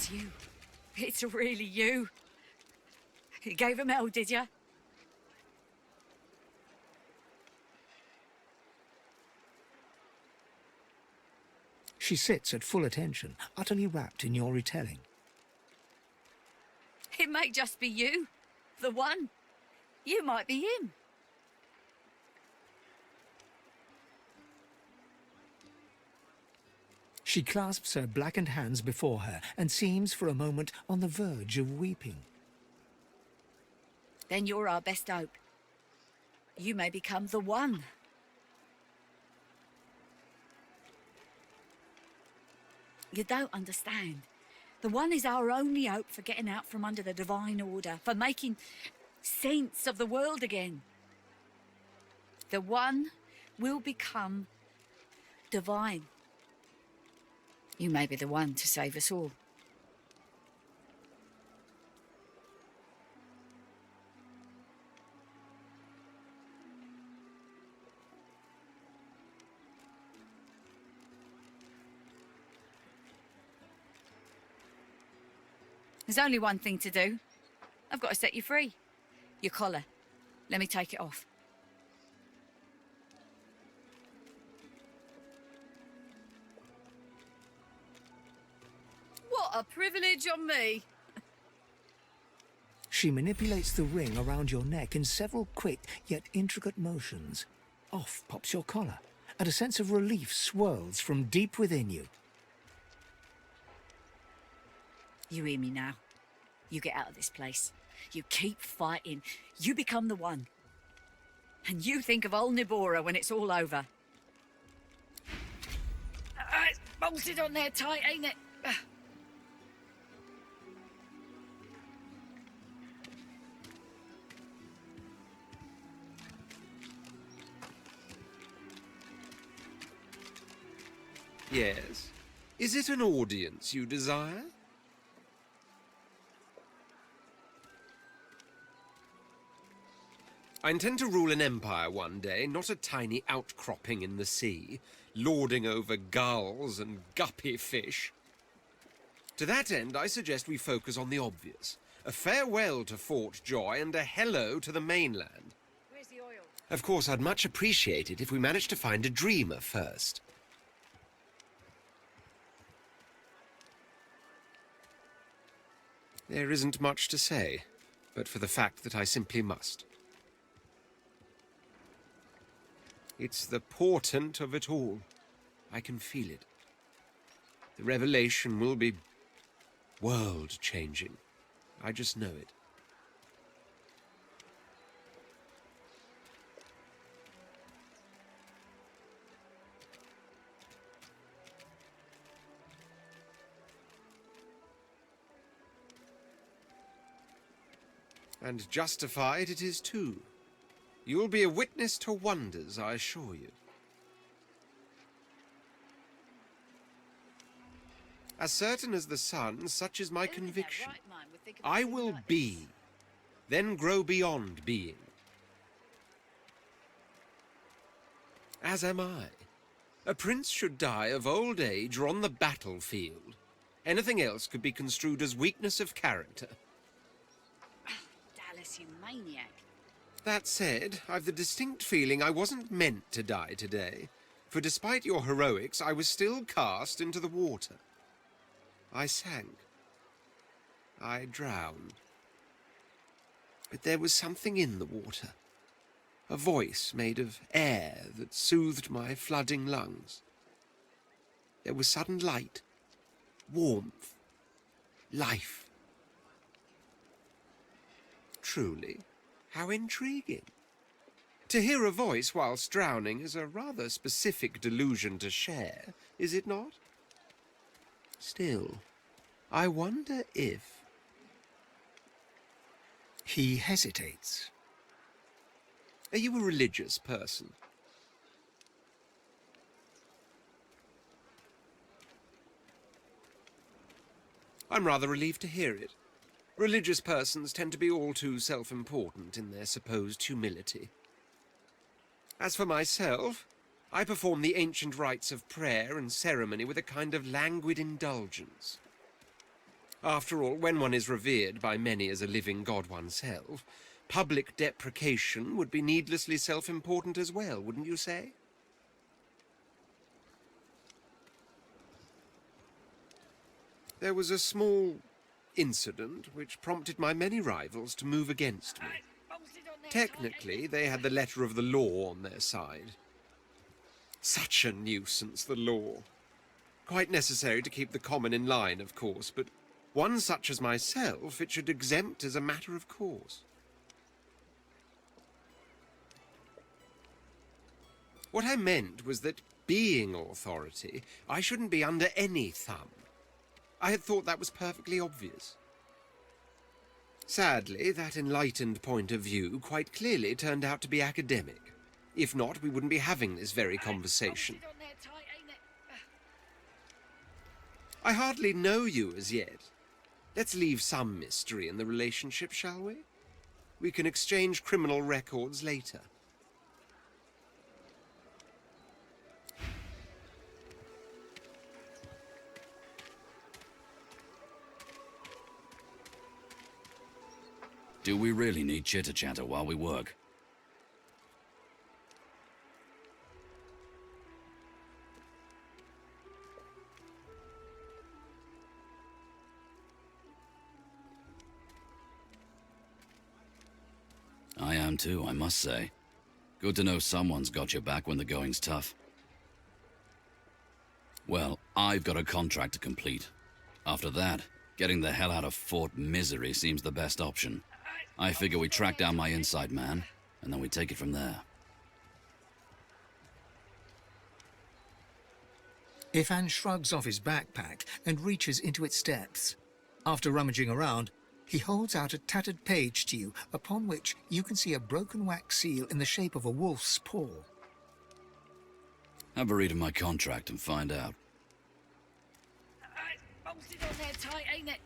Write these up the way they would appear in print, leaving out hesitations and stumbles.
It's you. It's really you. You gave him hell, did you? She sits at full attention, utterly wrapped in your retelling. It may just be you. The one. You might be him. She clasps her blackened hands before her and seems for a moment on the verge of weeping. Then you're our best hope. You may become the one. You don't understand. The one is our only hope for getting out from under the divine order, for making sense of the world again. The one will become divine. You may be the one to save us all. There's only one thing to do. I've got to set you free. Your collar. Let me take it off. What a privilege on me. She manipulates the ring around your neck in several quick yet intricate motions. Off pops your collar, and a sense of relief swirls from deep within you. You hear me now. You get out of this place. You keep fighting. You become the one. And you think of old Nebora when it's all over. It's bolted on there tight, ain't it? Yes. Is it an audience you desire? I intend to rule an empire one day, not a tiny outcropping in the sea, lording over gulls and guppy fish. To that end, I suggest we focus on the obvious. A farewell to Fort Joy and a hello to the mainland. Where's the oil? Of course, I'd much appreciate it if we managed to find a dreamer first. There isn't much to say, but for the fact that I simply must. It's the portent of it all. I can feel it. The revelation will be world-changing. I just know it. And justified it is too. You'll be a witness to wonders, I assure you. As certain as the sun, such is my conviction. I will be, then grow beyond being. As am I. A prince should die of old age or on the battlefield. Anything else could be construed as weakness of character. Dallas, you maniac. That said, I've the distinct feeling I wasn't meant to die today, for despite your heroics, I was still cast into the water. I sank. I drowned. But there was something in the water, a voice made of air that soothed my flooding lungs. There was sudden light, warmth, life. Truly. How intriguing. To hear a voice whilst drowning is a rather specific delusion to share, is it not? Still, I wonder if... He hesitates. Are you a religious person? I'm rather relieved to hear it. Religious persons tend to be all too self-important in their supposed humility. As for myself, I perform the ancient rites of prayer and ceremony with a kind of languid indulgence. After all, when one is revered by many as a living god oneself, public deprecation would be needlessly self-important as well, wouldn't you say? There was a small incident which prompted my many rivals to move against me. Technically, they had the letter of the law on their side. Such a nuisance, the law. Quite necessary to keep the common in line, of course, but one such as myself it should exempt as a matter of course. What I meant was that, being authority, I shouldn't be under any thumb. I had thought that was perfectly obvious. Sadly, that enlightened point of view quite clearly turned out to be academic. If not, we wouldn't be having this very conversation. I hardly know you as yet. Let's leave some mystery in the relationship, shall we? We can exchange criminal records later. Do we really need chitter-chatter while we work? I am too, I must say. Good to know someone's got your back when the going's tough. Well, I've got a contract to complete. After that, getting the hell out of Fort Misery seems the best option. I figure we track down my inside man, and then we take it from there. Ifan shrugs off his backpack and reaches into its depths. After rummaging around, he holds out a tattered page to you, upon which you can see a broken wax seal in the shape of a wolf's paw. Have a read of my contract and find out. Bolted on there tight, ain't it?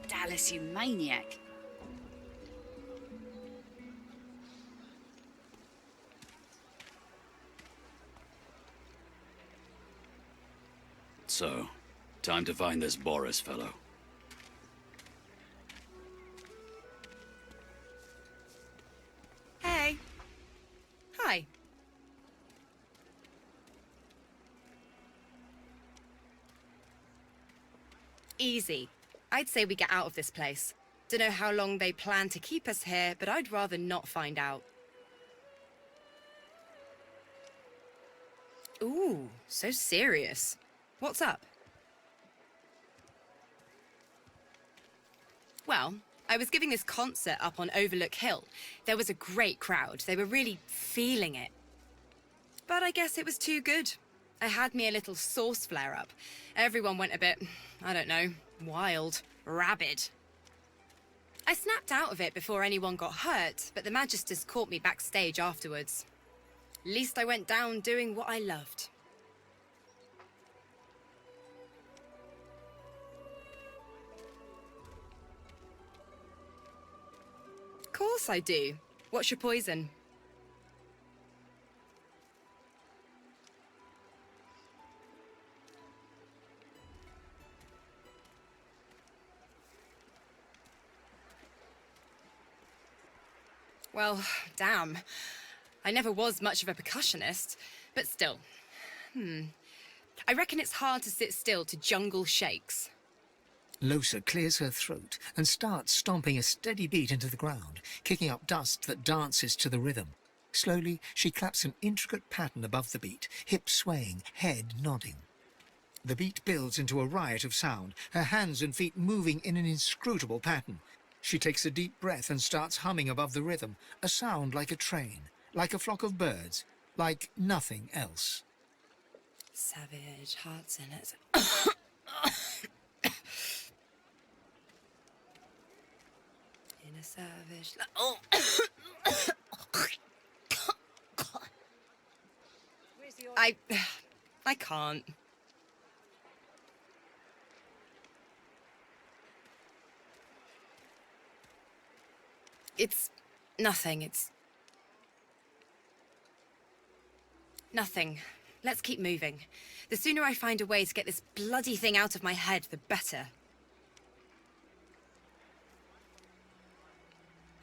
Dallas, you maniac. So, time to find this Boris fellow. Hey. Hi. Easy. I'd say we get out of this place. Dunno how long they plan to keep us here, but I'd rather not find out. Ooh, so serious. What's up? Well, I was giving this concert up on Overlook Hill. There was a great crowd. They were really feeling it. But I guess it was too good. I had me a little sauce flare-up. Everyone went a bit, I don't know, wild, rabid. I snapped out of it before anyone got hurt, but the Magisters caught me backstage afterwards. Least I went down doing what I loved. Course I do. What's your poison? Well, damn. I never was much of a percussionist, but still. I reckon it's hard to sit still to jungle shakes. Losa clears her throat and starts stomping a steady beat into the ground, kicking up dust that dances to the rhythm. Slowly, she claps an intricate pattern above the beat, hips swaying, head nodding. The beat builds into a riot of sound, her hands and feet moving in an inscrutable pattern. She takes a deep breath and starts humming above the rhythm, a sound like a train, like a flock of birds, like nothing else. Savage hearts in it. In a savage... Oh! I can't. It's nothing. It's nothing. Let's keep moving. The sooner I find a way to get this bloody thing out of my head, the better.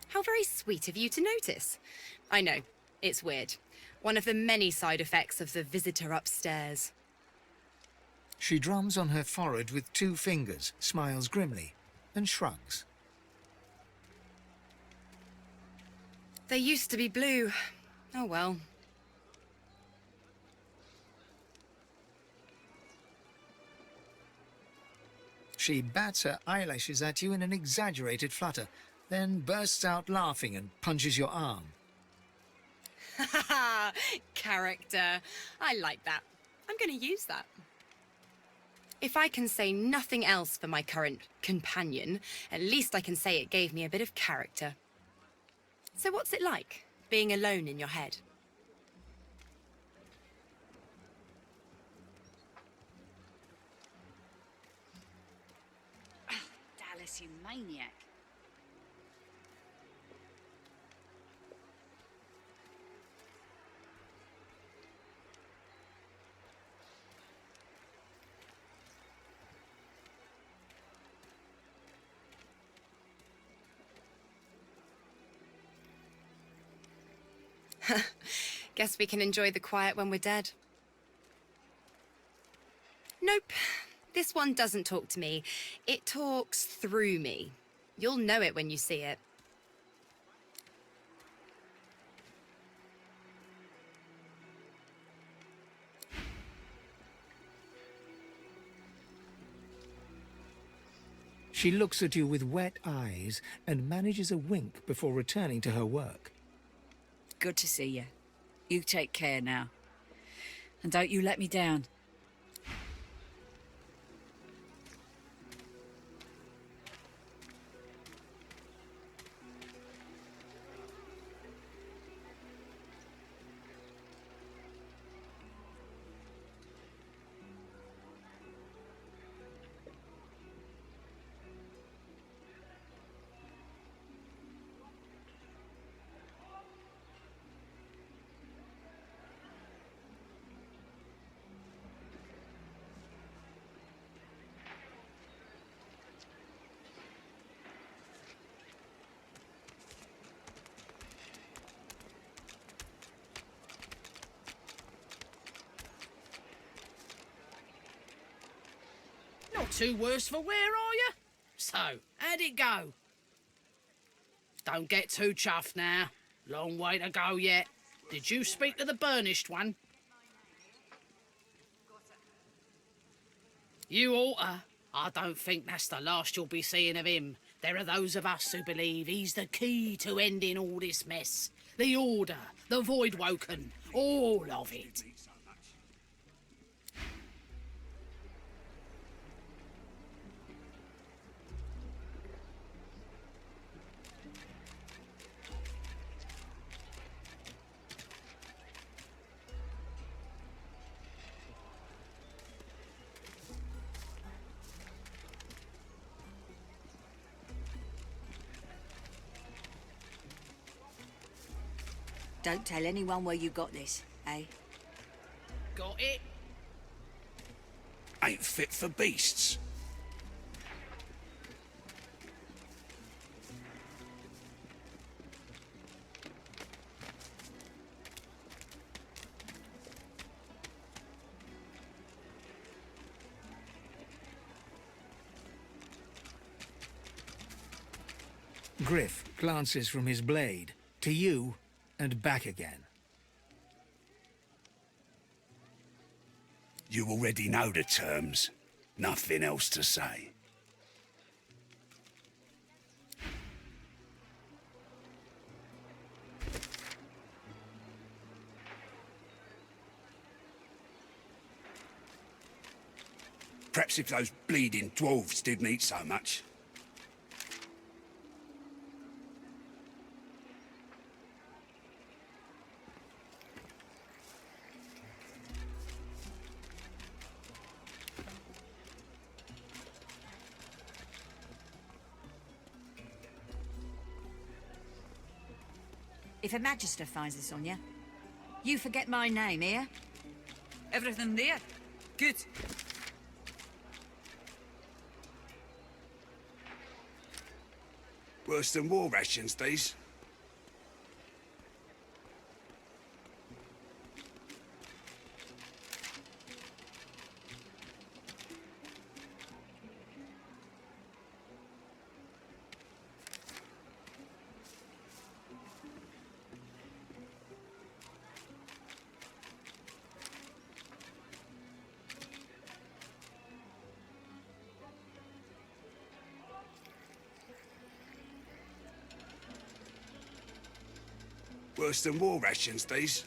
How very sweet of you to notice. I know, it's weird. One of the many side effects of the visitor upstairs. She drums on her forehead with 2 fingers, smiles grimly, and shrugs. They used to be blue. Oh well. She bats her eyelashes at you in an exaggerated flutter, then bursts out laughing and punches your arm. Ha ha! Character. I like that. I'm going to use that. If I can say nothing else for my current companion, at least I can say it gave me a bit of character. So what's it like, being alone in your head? Dallas, you maniac. Guess we can enjoy the quiet when we're dead. Nope. This one doesn't talk to me. It talks through me. You'll know it when you see it. She looks at you with wet eyes and manages a wink before returning to her work. Good to see you. You take care now. And don't you let me down. Not too worse for wear, are you? So, how'd it go? Don't get too chuffed now. Long way to go yet. Did you speak to the burnished one? You oughta. I don't think that's the last you'll be seeing of him. There are those of us who believe he's the key to ending all this mess. The Order, the Voidwoken, all of it. Don't tell anyone where you got this, eh? Got it? Ain't fit for beasts. Griff glances from his blade to you and back again. You already know the terms. Nothing else to say. Perhaps if those bleeding dwarves didn't eat so much. If a magister finds this on you forget my name, here? Everything there? Good. Worse than war rations, these. Worse than war rations, these.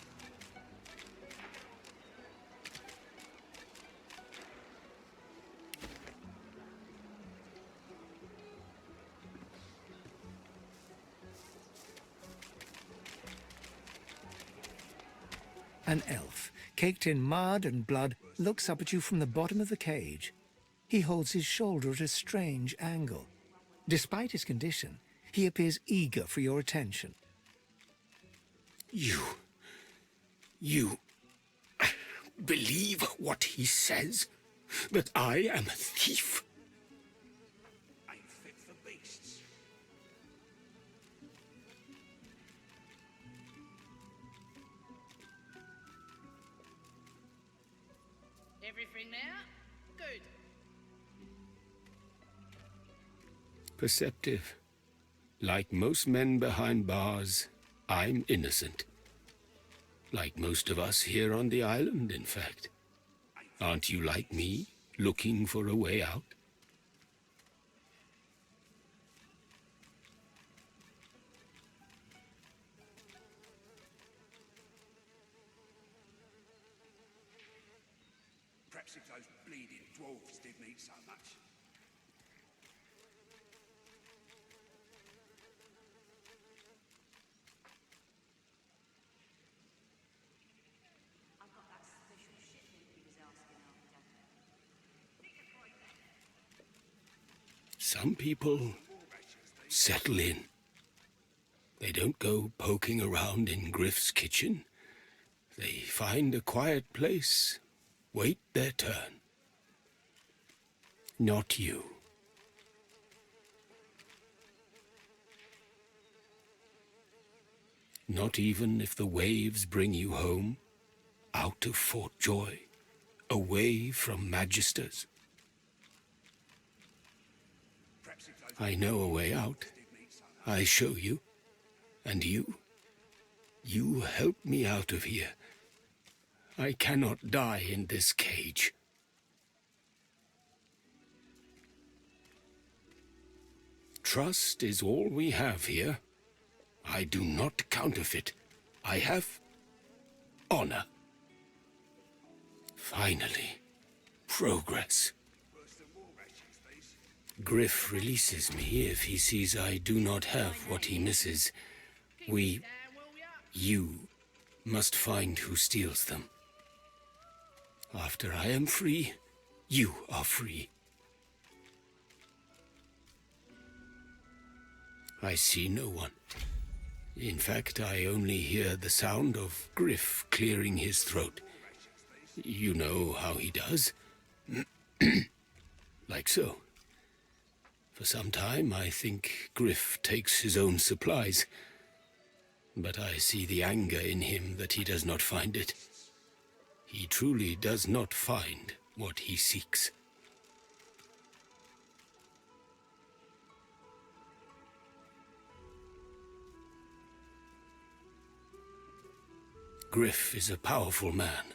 An elf, caked in mud and blood, looks up at you from the bottom of the cage. He holds his shoulder at a strange angle. Despite his condition, he appears eager for your attention. You believe what he says? That I am a thief? Ain't fit for beasts. Everything there? Good. Perceptive. Like most men behind bars, I'm innocent. Like most of us here on the island, in fact. Aren't you like me, looking for a way out? Perhaps if those bleeding dwarves didn't eat so much. Some people settle in. They don't go poking around in Griff's kitchen. They find a quiet place, wait their turn. Not you. Not even if the waves bring you home, out of Fort Joy, away from Magisters. I know a way out. I show you. And you help me out of here. I cannot die in this cage. Trust is all we have here. I do not counterfeit. I have honor. Finally, progress. Griff releases me if he sees I do not have what he misses. You must find who steals them. After I am free, you are free. I see no one. In fact, I only hear the sound of Griff clearing his throat. You know how he does. Like so. For some time, I think Griff takes his own supplies. But I see the anger in him that he does not find it. He truly does not find what he seeks. Griff is a powerful man.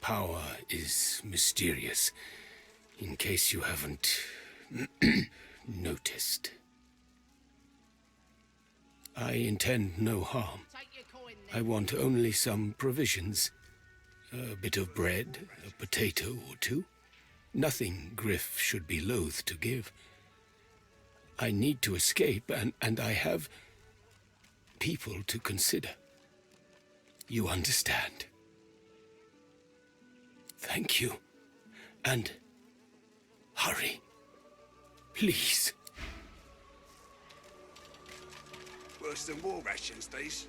Power is mysterious, in case you haven't noticed. I intend no harm. I want only some provisions. A bit of bread, a potato or two. Nothing Griff should be loath to give. I need to escape, and I have people to consider. You understand? Thank you. And hurry. Please. Worse than war rations, these.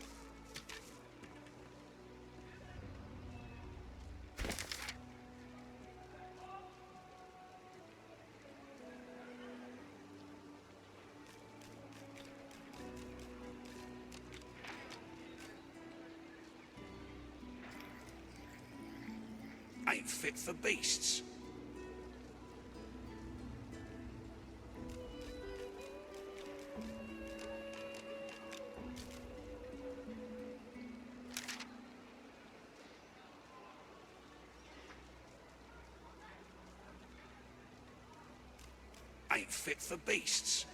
ain't fit for beasts. Ain't fit for beasts.